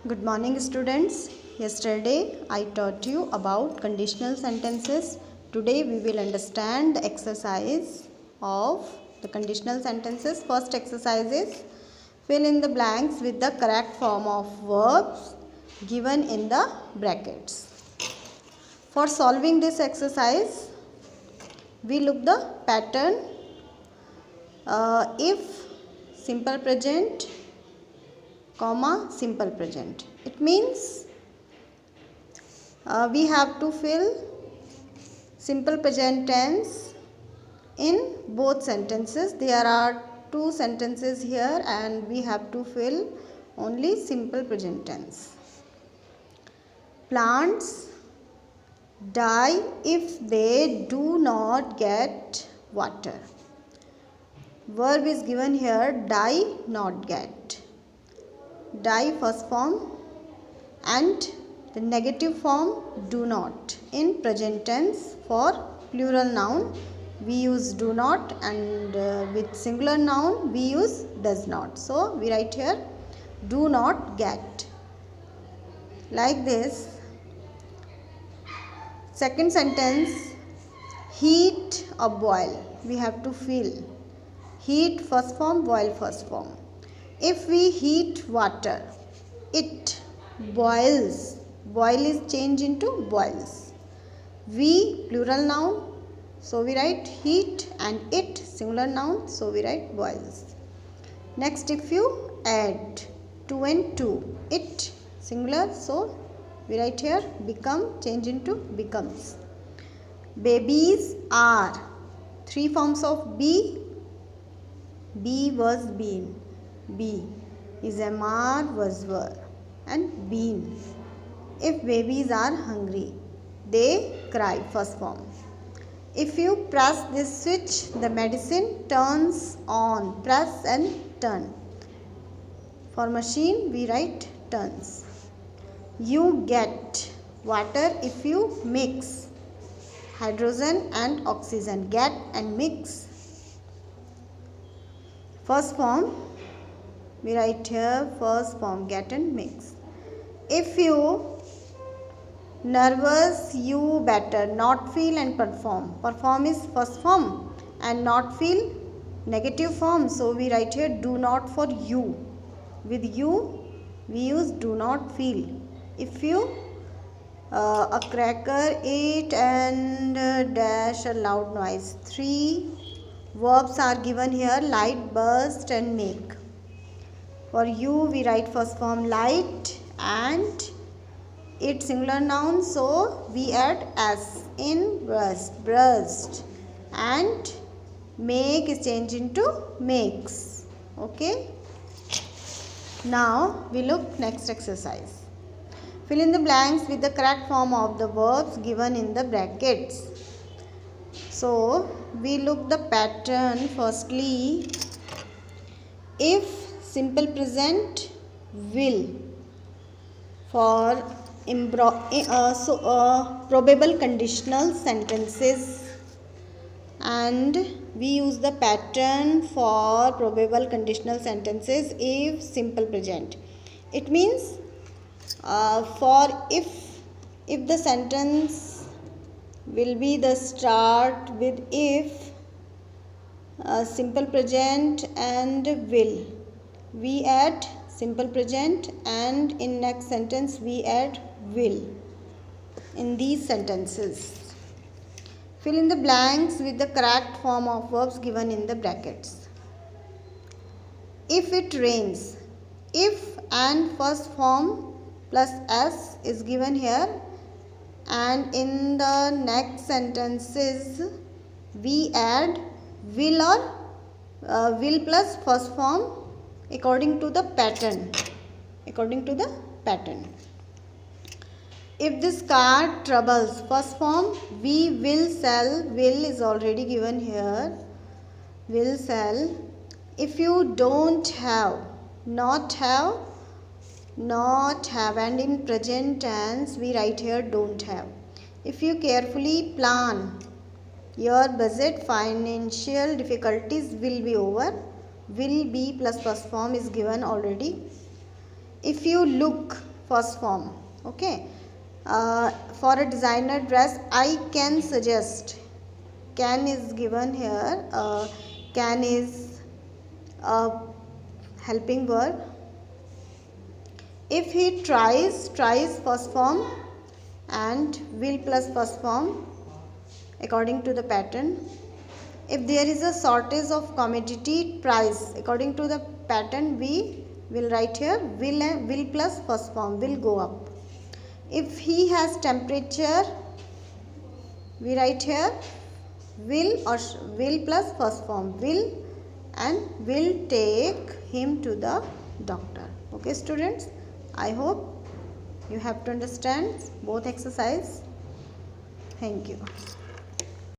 Good morning, students. Yesterday I taught you about conditional sentences. Today we will understand the exercise of the conditional sentences. First exercise is fill in the blanks with the correct form of verbs given in the brackets. For solving this exercise, we look the pattern. If simple present, comma simple present, it means we have to fill simple present tense in both sentences. There are two sentences here and we have to fill only simple present tense. Plants die if they do not get water. Verb is given here, die, not get. Die first form and the negative form do not. In present tense for plural noun we use do not, and with singular noun we use does not. So we write here do not get. Like this. Second sentence, heat or boil. We have to fill. Heat first form, boil first form. If we heat water, it boils. Boil is changed into boils. We plural noun, so we write heat, and it singular noun, so we write boils. Next, if you add 2 and 2, it singular, so we write here become, change into becomes. Babies are. Three forms of be. Be was been. Be is amar was were, and been. If babies are hungry, they cry first form. If you press this switch, the medicine turns on. Press and turn. For machine we write turns. You get water if you mix hydrogen and oxygen. Get and mix. First form we write here first form, get and mix. If you nervous, you better not feel and perform. Perform is first form and not feel negative form, so we write here do not for you. With you we use do not feel. If you a cracker, eat and dash a loud noise. Three verbs are given here, light, burst and make. For you we write first form light and it singular noun, so we add s in burst, and make is changed into makes. Okay. Now we look next exercise. Fill in the blanks with the correct form of the verbs given in the brackets. So we look the pattern. Firstly, if simple present, will. For probable conditional sentences, and we use the pattern for probable conditional sentences if simple present. It means for if the sentence will be the start with if, simple present and will, we add simple present, and in next sentence we add will in these sentences. Fill in the blanks with the correct form of verbs given in the brackets. If it rains, if and first form plus s is given here, and in the next sentences we add will or will plus first form according to the pattern. If this car troubles, first form we will sell. Will is already given here, will sell. If you don't have, not have, and in present tense we write here don't have. If you carefully plan your budget, financial difficulties will be over. Will be plus first form is given already. If you look first form. Okay. For a designer dress, I can suggest. Can is given here. Can is a helping verb. If he tries first form and will plus first form according to the pattern. If there is a shortage of commodity price, according to the pattern we will write here will plus first form, will go up. If he has temperature, we write here will or will plus first form, will, and will take him to the doctor. Okay students, I hope you have to understand both exercise. Thank you.